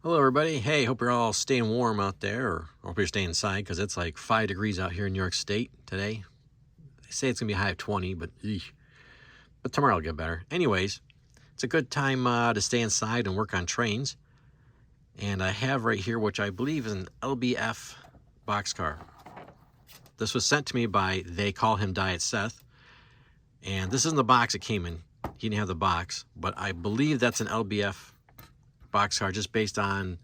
Hello everybody. Hey, hope you're all staying warm out there, or hope you're staying inside because it's like 5 degrees out here in New York State today. They say it's gonna be a high of 20, but tomorrow will get better. Anyways, it's a good time to stay inside and work on trains. And I have right here, which I believe is an LBF boxcar. This was sent to me by TheyCallHimDietSeth, and this isn't the box it came in. He didn't have the box, but I believe that's an LBF boxcar just based on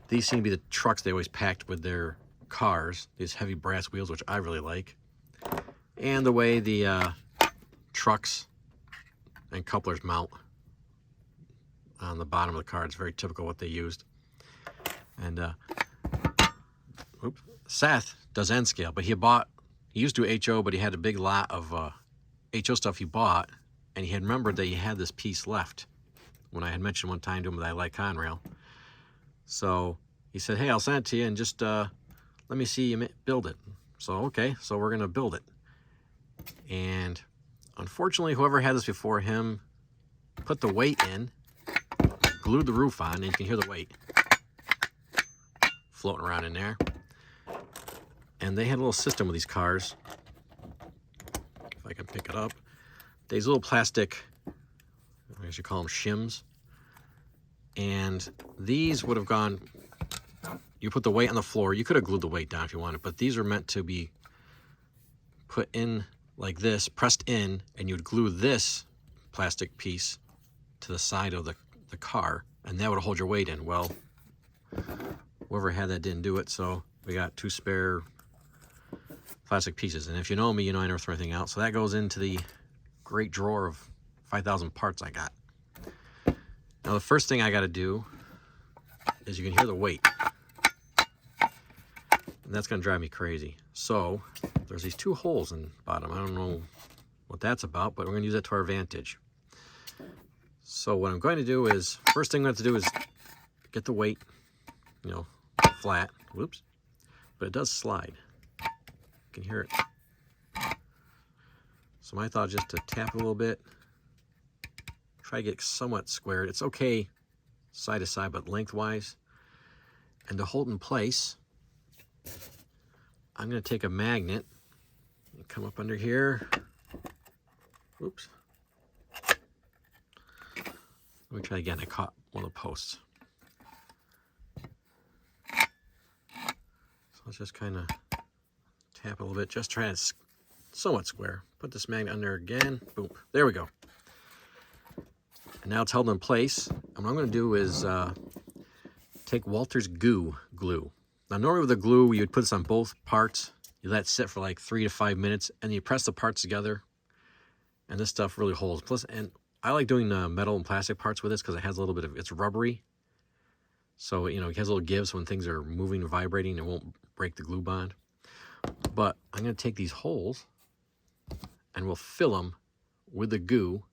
these seem to be the trucks they always packed with their cars, these heavy brass wheels, which I really like, and the way the trucks and couplers mount on the bottom of the car. It's very typical what they used. And Seth does N scale, but he used to do HO, but he had a big lot of HO stuff he bought, and he had remembered that he had this piece left when I had mentioned one time to him that I like Conrail. So he said, hey, I'll send it to you and just let me see you build it. So, okay, so we're gonna build it. And unfortunately, whoever had this before him put the weight in, glued the roof on, and you can hear the weight floating around in there. And they had a little system with these cars. If I can pick it up. These little plastic, I guess you call them shims. And these would have gone, you put the weight on the floor. You could have glued the weight down if you wanted, but these are meant to be put in like this, pressed in, and you'd glue this plastic piece to the side of the car, and that would hold your weight in. Well, whoever had that didn't do it, so we got 2 spare plastic pieces. And if you know me, you know I never throw anything out. So that goes into the great drawer of 5,000 parts I got. Now the first thing I got to do is you can hear the weight. And that's going to drive me crazy. So there's these 2 holes in the bottom. I don't know what that's about, but we're going to use that to our advantage. So what I'm going to do is, first thing I'm going to have to do is get the weight, flat. Whoops. But it does slide. You can hear it. So my thought is just to tap a little bit. Try to get somewhat squared. It's okay side to side, but lengthwise. And to hold in place, I'm going to take a magnet and come up under here. Oops. Let me try again. I caught one of the posts. So let's just kind of tap a little bit. Just try to somewhat square. Put this magnet under again. Boom. There we go. And now it's held in place. And what I'm going to do is take Walter's glue. Now normally with the glue, you would put this on both parts. You let it sit for like 3 to 5 minutes, and you press the parts together. And this stuff really holds. Plus, and I like doing metal and plastic parts with this because it has a little bit of, it's rubbery. So, it has a little give, so when things are moving and vibrating, it won't break the glue bond. But I'm going to take these holes, and we'll fill them with the goo.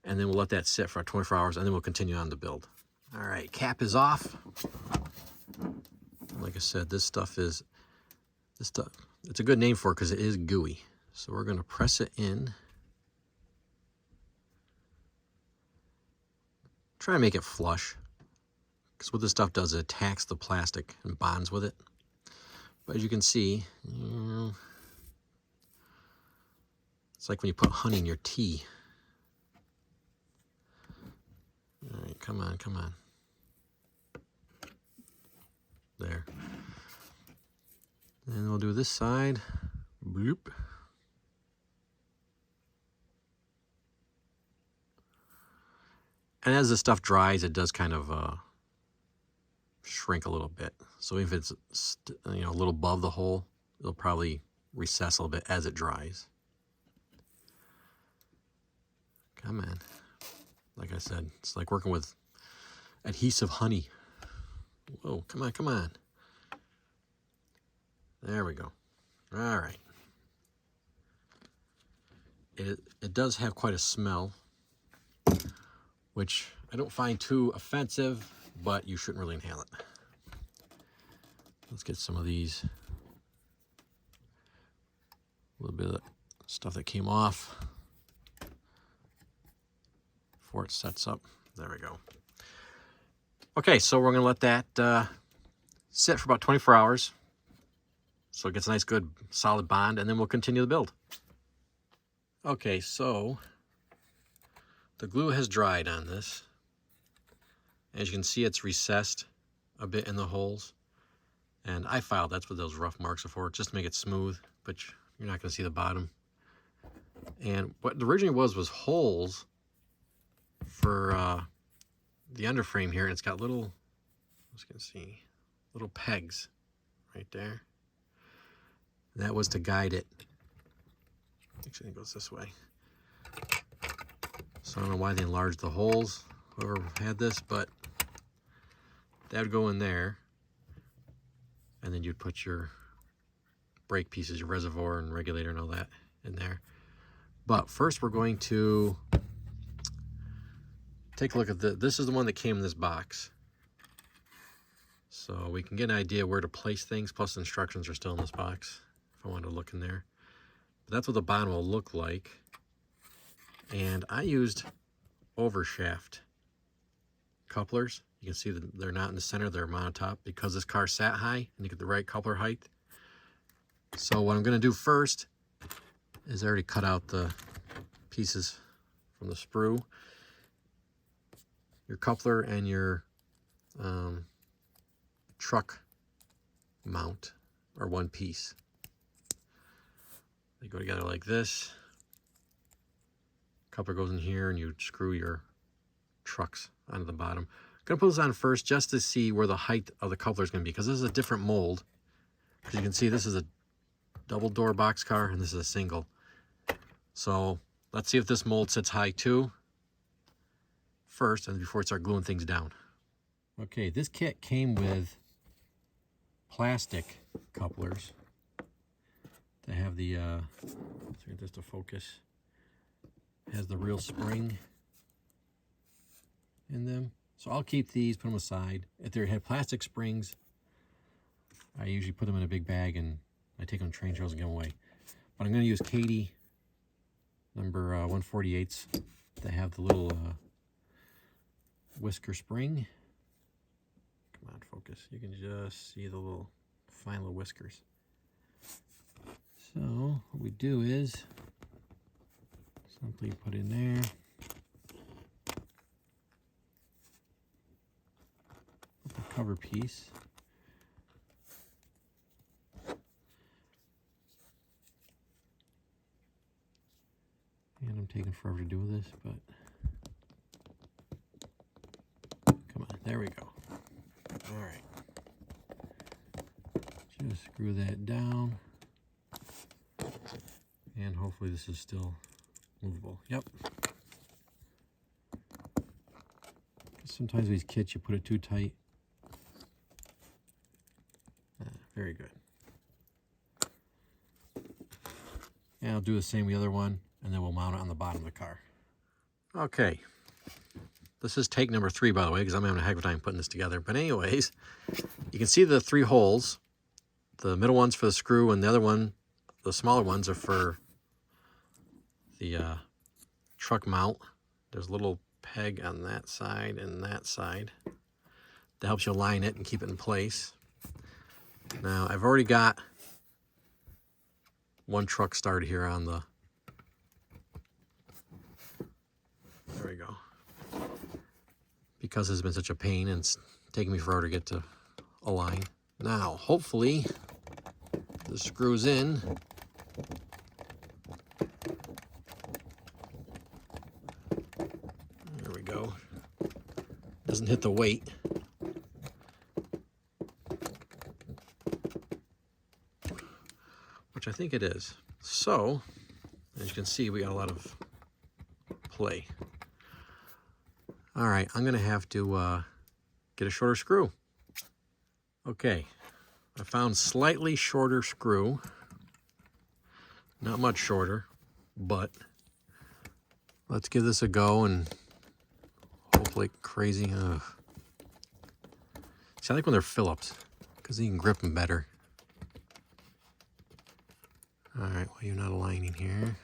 And then we'll let that sit for 24 hours, and then we'll continue on the build. All right, cap is off. Like I said, this stuff, it's a good name for it because it is gooey. So we're going to press it in. Try to make it flush, because what this stuff does, it attacks the plastic and bonds with it. But as you can see, it's like when you put honey in your tea. All right, come on. There. And we'll do this side. Bloop. And as the stuff dries, it does kind of shrink a little bit. So if it's a little above the hole, it'll probably recess a little bit as it dries. Come on. Like I said, it's like working with adhesive honey. Whoa, come on. There we go. All right. It does have quite a smell, which I don't find too offensive, but you shouldn't really inhale it. Let's get some of these, a little bit of stuff that came off before it sets up. There we go. Okay, so we're going to let that sit for about 24 hours. So it gets a nice, good, solid bond, and then we'll continue the build. Okay, so the glue has dried on this. As you can see, it's recessed a bit in the holes. And I filed, that's what those rough marks are for, just to make it smooth, but you're not going to see the bottom. And what originally was holes for the underframe here, and it's got little, as you can see, little pegs right there. That was to guide it. Actually, it goes this way. So I don't know why they enlarged the holes, whoever had this, but that would go in there. And then you'd put your brake pieces, your reservoir and regulator and all that in there. But first we're going to take a look at this is the one that came in this box. So we can get an idea where to place things, plus the instructions are still in this box if I wanted to look in there. But that's what the bottom will look like. And I used overshaft couplers. You can see that they're not in the center, they're monotop because this car sat high and you get the right coupler height. So what I'm going to do first is I already cut out the pieces from the sprue. Your coupler and your truck mount are one piece. They go together like this. Coupler goes in here and you screw your trucks onto the bottom. I'm going to put this on first just to see where the height of the coupler is going to be, because this is a different mold. As you can see, this is a double door boxcar and this is a single. So let's see if this mold sits high too first, and before we start gluing things down. Okay, this kit came with plastic couplers. They have the, let's get this to focus. It has the real spring in them. So I'll keep these, put them aside. If they had plastic springs, I usually put them in a big bag and I take them to train shows and give them away. But I'm going to use Katie number 148s that have the little whisker spring. Come on, focus. You can just see the little fine little whiskers. So what we do is simply put in there. Put the cover piece. And I'm taking forever to do this, but come on, there we go. All right. Just screw that down. And hopefully this is still movable. Yep. Sometimes these kits, you put it too tight. Very good. And I'll do the same with the other one, and then we'll mount it on the bottom of the car. Okay. This is take number 3, by the way, because I'm having a heck of a time putting this together. But anyways, you can see the 3 holes. The middle one's for the screw, and the other one, the smaller ones, are for the truck mount. There's a little peg on that side and that side that helps you align it and keep it in place. Now, I've already got one truck started here on the, there we go. Because it's been such a pain and it's taking me forever to get to align. Now, hopefully, this screws in. There we go. Doesn't hit the weight. Which I think it is. So, as you can see, we got a lot of play. All right, I'm gonna have to get a shorter screw. Okay, I found slightly shorter screw. Not much shorter, but let's give this a go and hopefully crazy. See, I like when they're Phillips because you can grip them better. All right, well, you're not aligning here.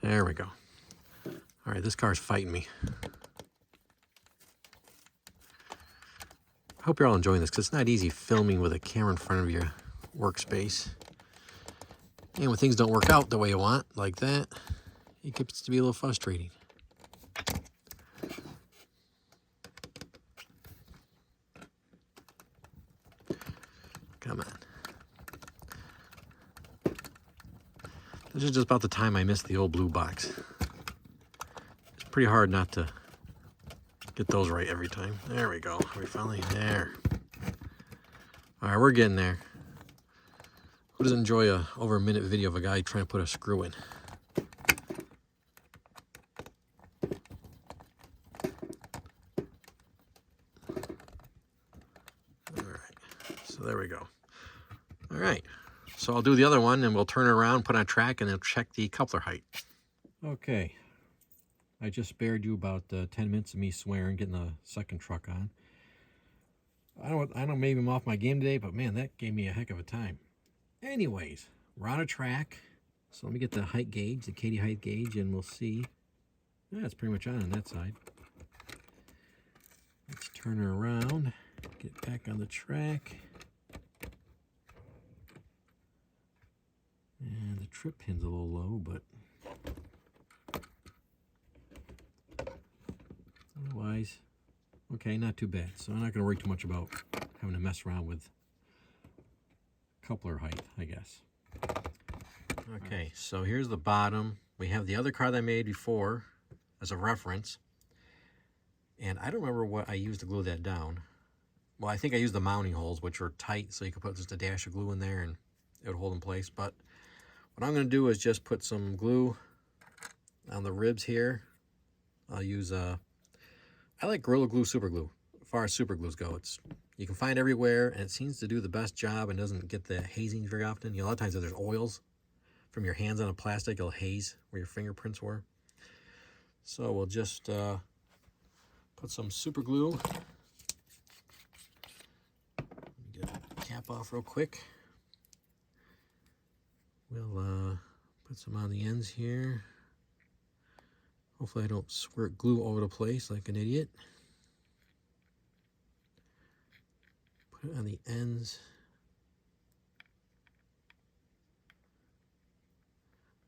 There we go. All right, this car's fighting me. hope you're all enjoying this because it's not easy filming with a camera in front of your workspace. And when things don't work out the way you want, like that, it gets to be a little frustrating. Come on. This is just about the time I missed the old blue box. It's pretty hard not to get those right every time. There we go. Are we finally there? All right, we're getting there. Who doesn't enjoy a over a minute video of a guy trying to put a screw in? All right, so there we go. All right, so I'll do the other one and we'll turn it around, put on track, and then check the coupler height. Okay, I just spared you about 10 minutes of me swearing, getting the second truck on. I don't maybe I'm off my game today, but man, that gave me a heck of a time. Anyways, we're on a track, so let me get the height gauge, the Katie height gauge, and we'll see. Yeah, it's pretty much on that side. Let's turn her around, get back on the track. And the trip pin's a little low, but otherwise, okay, not too bad. So I'm not going to worry too much about having to mess around with coupler height, I guess. Okay, so here's the bottom. We have the other car that I made before as a reference. And I don't remember what I used to glue that down. Well, I think I used the mounting holes, which were tight, so you could put just a dash of glue in there and it would hold in place. But what I'm going to do is just put some glue on the ribs here. I'll use, I like Gorilla Glue Super Glue. As far as super glues go, you can find everywhere, and it seems to do the best job and doesn't get the hazing very often. You know, a lot of times if there's oils from your hands on a plastic, it'll haze where your fingerprints were. So we'll just put some super glue. Get the cap off real quick. We'll put some on the ends here. Hopefully I don't squirt glue all over the place like an idiot. Put it on the ends.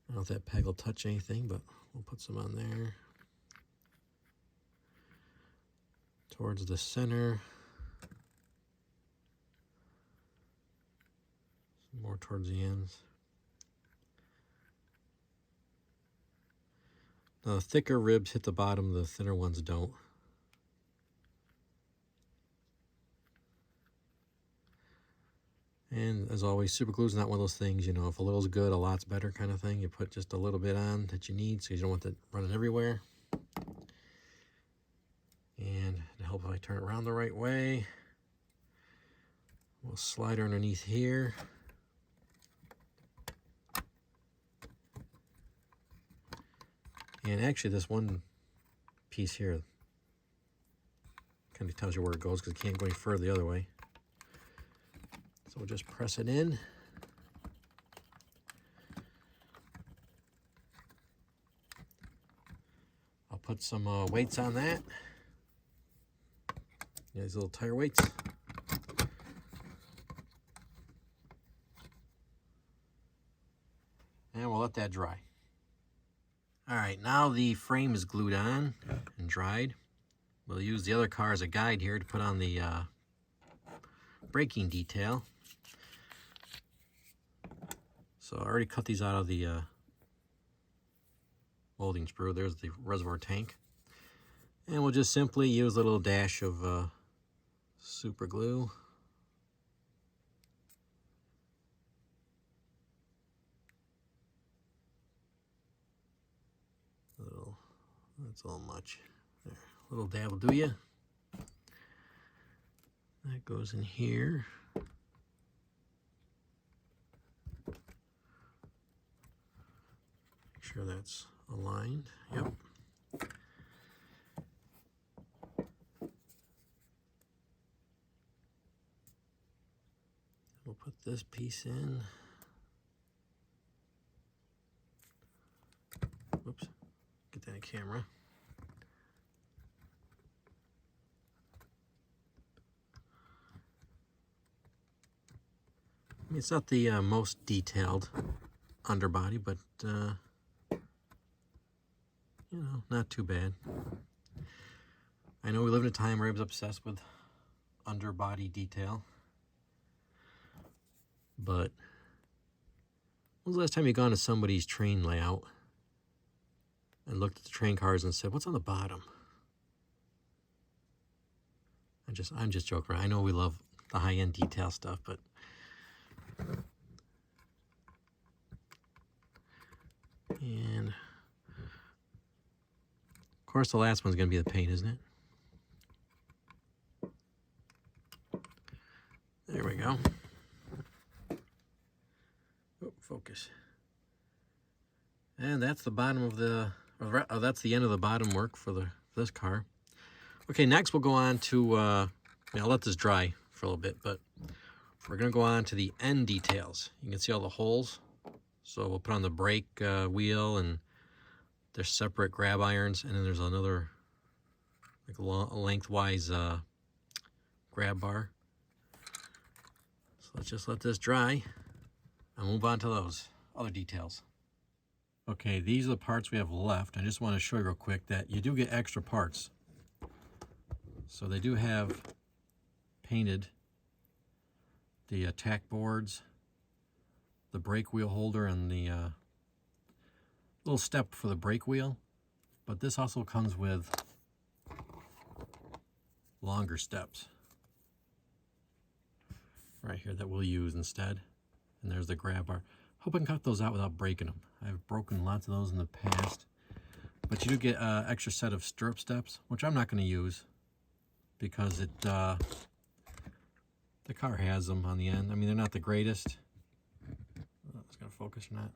I don't know if that peg will touch anything, but we'll put some on there. Towards the center. Some more towards the ends. Now the thicker ribs hit the bottom, the thinner ones don't. And as always, super glue is not one of those things, you know, if a little's good, a lot's better kind of thing. You put just a little bit on that you need so you don't want it running everywhere. And to help if I turn it around the right way, we'll slide her underneath here. And actually this one piece here kind of tells you where it goes because it can't go any further the other way. So we'll just press it in. I'll put some weights on that. These little tire weights. And we'll let that dry. All right, now the frame is glued on and dried. We'll use the other car as a guide here to put on the braking detail. So I already cut these out of the molding sprue. There's the reservoir tank. And we'll just simply use a little dash of super glue. That's a little much. There, a little dab will do ya. That goes in here. Make sure that's aligned. Yep. We'll put this piece in. Whoops. Get that in camera. mean, it's not the most detailed underbody, but you know, not too bad. I know we live in a time where everybody's obsessed with underbody detail, but when's the last time you gone to somebody's train layout and looked at the train cars and said, what's on the bottom? I'm just joking around. I know we love the high-end detail stuff, but and of course the last one's going to be the paint, isn't it? There we go. Oh, focus. And that's the bottom of the, that's the end of the bottom work for this car. Okay, next we'll go on to, I'll let this dry for a little bit, but we're going to go on to the end details. You can see all the holes. So we'll put on the brake wheel, and there's separate grab irons, and then there's another like lengthwise grab bar. So let's just let this dry and move on to those other details. Okay, these are the parts we have left. I just want to show you real quick that you do get extra parts. So they do have painted the tack boards, the brake wheel holder, and the little step for the brake wheel. But this also comes with longer steps right here that we'll use instead. And there's the grab bar. Hope I can cut those out without breaking them. I've broken lots of those in the past. But you do get an extra set of stirrup steps, which I'm not going to use because the car has them on the end. I mean, they're not the greatest. It's going to focus or not.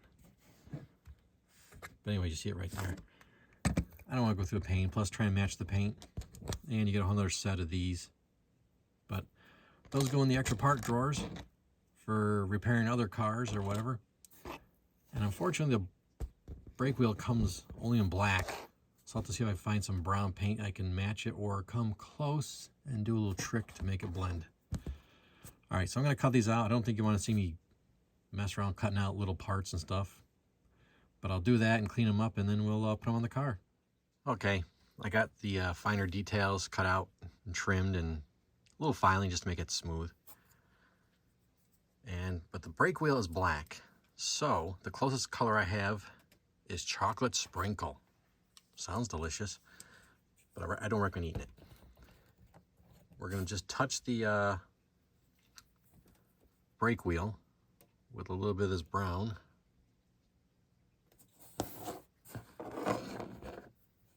But anyway, you see it right there. I don't want to go through the paint, plus try and match the paint. And you get a whole other set of these. But those go in the extra part drawers for repairing other cars or whatever. And unfortunately, the brake wheel comes only in black. So I'll have to see if I find some brown paint I can match it, or come close and do a little trick to make it blend. All right, so I'm going to cut these out. I don't think you want to see me mess around cutting out little parts and stuff. But I'll do that and clean them up, and then we'll put them on the car. Okay, I got the finer details cut out and trimmed, and a little filing just to make it smooth. But the brake wheel is black, so the closest color I have is chocolate sprinkle. Sounds delicious, but I don't recommend eating it. We're going to just touch the brake wheel with a little bit of this brown.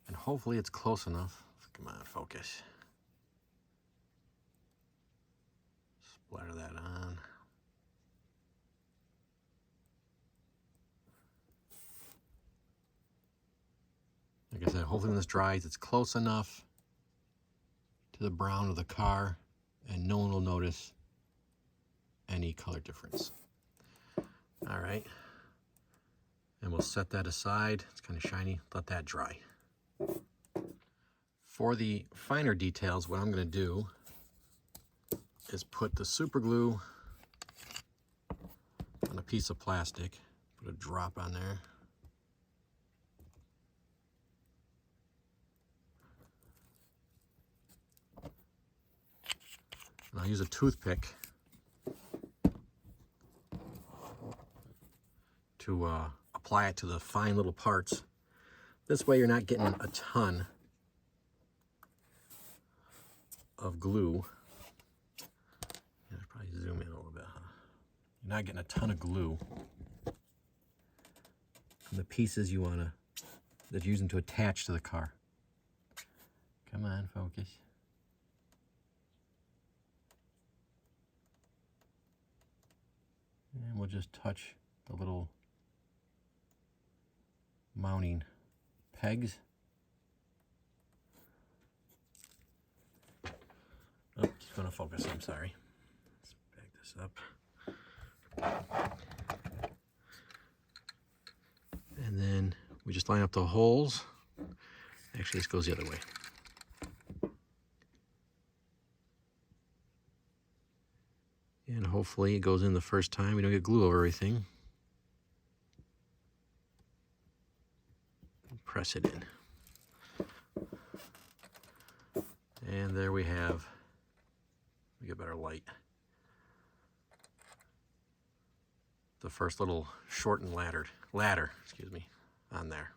And hopefully it's close enough. Come on, focus. Splatter that on. Like I said, hopefully when this dries, it's close enough to the brown of the car and no one will notice any color difference. All right. And we'll set that aside. It's kind of shiny. Let that dry. For the finer details, what I'm going to do is put the super glue on a piece of plastic. Put a drop on there. And I'll use a toothpick to apply it to the fine little parts. This way you're not getting a ton of glue. Yeah, I'll probably zoom in a little bit, huh? You're not getting a ton of glue from the pieces you want to, that you're using to attach to the car. Come on, focus. And we'll just touch the little mounting pegs. Oh, it's going to focus, I'm sorry. Let's back this up. And then we just line up the holes. Actually, this goes the other way. And hopefully it goes in the first time. We don't get glue over everything. Press it in. And there we have, we get better light, the first little shortened ladder, excuse me, on there.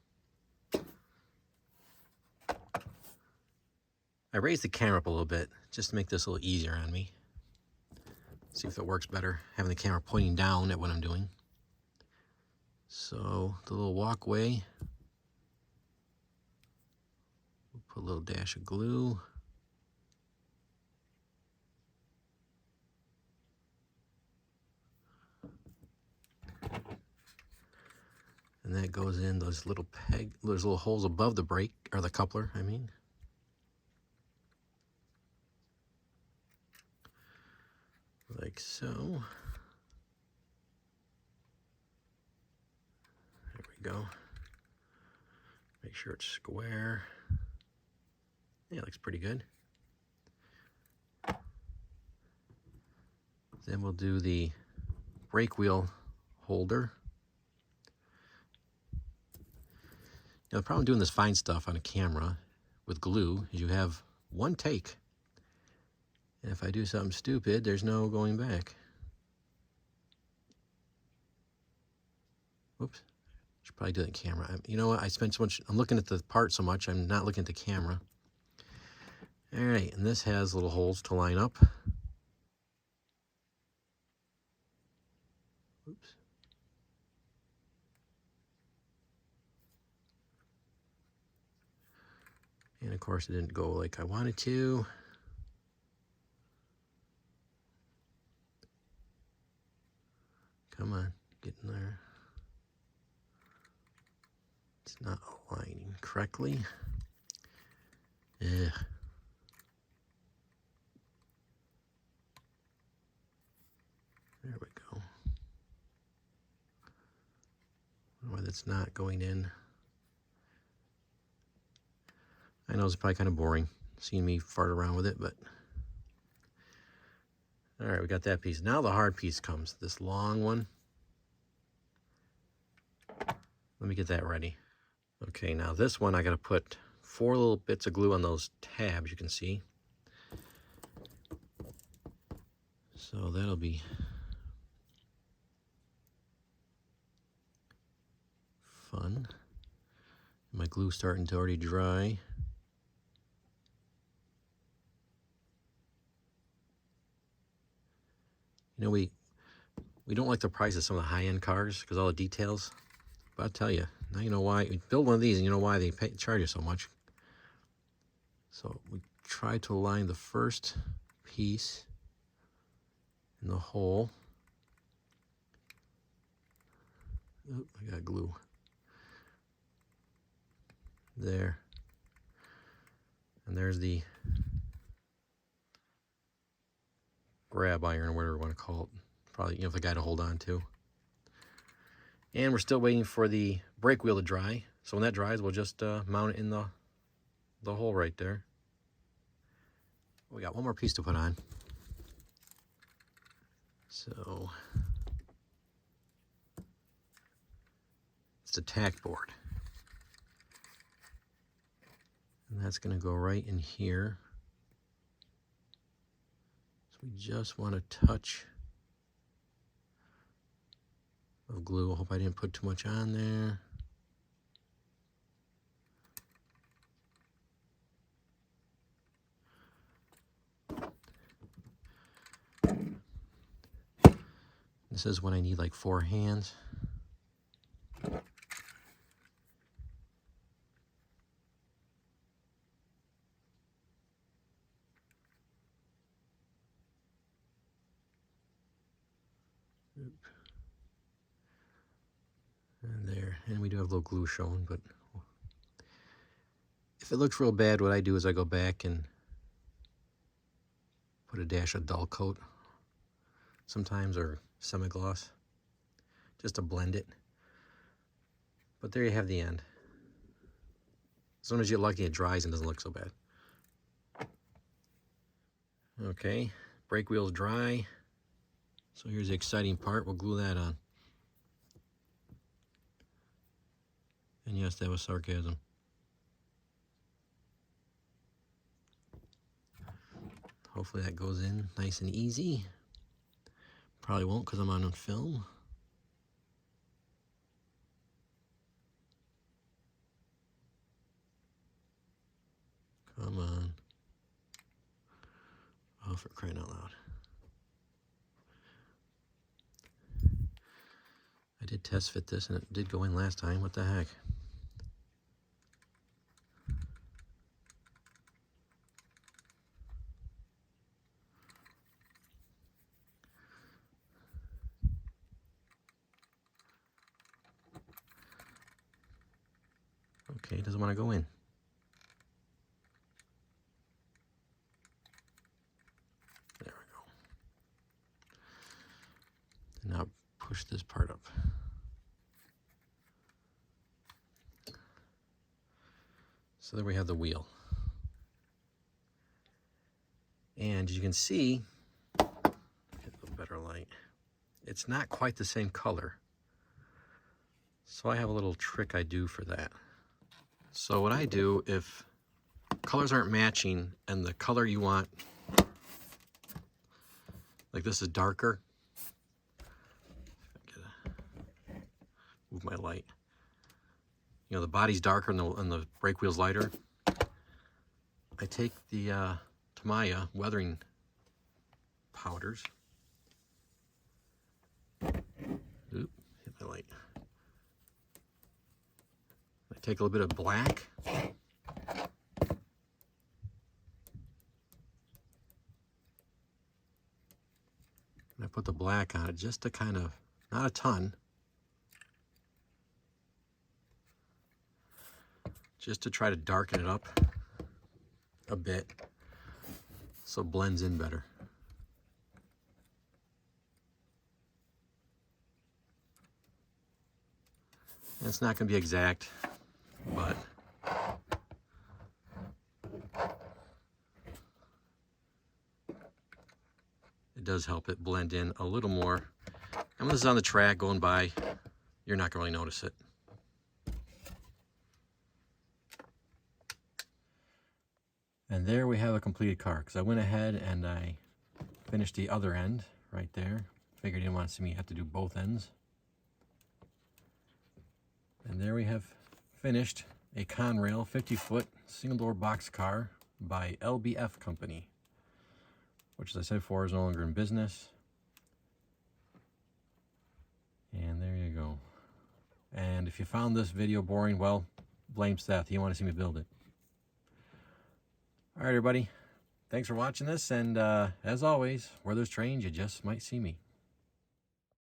I raised the camera up a little bit just to make this a little easier on me. See if it works better, having the camera pointing down at what I'm doing. So the little walkway, we'll put a little dash of glue. And that goes in those little those little holes above the brake, or the coupler, I mean. Like so. There we go. Make sure it's square. Yeah, it looks pretty good. Then we'll do the brake wheel holder. Now, the problem doing this fine stuff on a camera with glue is you have one take. And if I do something stupid, there's no going back. Whoops. Should probably do that in camera. You know what? I spent so much, I'm looking at the part so much, I'm not looking at the camera. All right, and this has little holes to line up. Oops. And of course it didn't go like I wanted to. Come on, get in there. It's not aligning correctly. Ugh. There we go. Why that's not going in. I know it's probably kind of boring seeing me fart around with it, but all right, we got that piece. Now the hard piece comes, this long one. Let me get that ready. Okay, now this one I gotta put 4 little bits of glue on those tabs you can see. So that'll be fun. My glue's starting to already dry. You know, we don't like the price of some of the high-end cars because all the details. But I'll tell you, now you know why. You build one of these and you know why they charge you so much. So we try to align the first piece in the hole. Oh, I got glue. There. And there's the grab iron, or whatever you want to call it. Probably, you know, the guy to hold on to. And we're still waiting for the brake wheel to dry. So when that dries, we'll just mount it in the hole right there. We got one more piece to put on. So it's the tack board. And that's going to go right in here. So we just want a touch of glue. I hope I didn't put too much on there. This is when I need like 4 hands. And there, and we do have a little glue showing, but if it looks real bad, what I do is I go back and put a dash of dull coat sometimes, or semi-gloss, just to blend it. But there you have the end. As long as you're lucky it dries and doesn't look so bad. Okay, brake wheel's dry. So here's the exciting part. We'll glue that on. And yes, that was sarcasm. Hopefully that goes in nice and easy. Probably won't because I'm on film. Come on. Oh, for crying out loud. I did test fit this and it did go in last time. What the heck? Okay, it doesn't want to go in. There we go. And now push this part up. So there we have the wheel. And as you can see, get a little better light, it's not quite the same color. So I have a little trick I do for that. So what I do, if colors aren't matching and the color you want, like this is darker, move my light. You know, the body's darker and the brake wheel's lighter. I take the Tamiya weathering powders. Oop, hit my light. I take a little bit of black. And I put the black on it just to kind of, not a ton, just to try to darken it up a bit so it blends in better. And it's not going to be exact, but it does help it blend in a little more. And when this is on the track going by, you're not going to really notice it. And there we have a completed car, because I went ahead and I finished the other end right there. Figured you didn't want to see me have to do both ends. And there we have finished a Conrail 50-foot single-door box car by LBF Company, which, as I said before, is no longer in business. And there you go. And if you found this video boring, well, blame Seth. He didn't want to see me build it. All right, everybody. Thanks for watching this. And as always, where there's trains, you just might see me.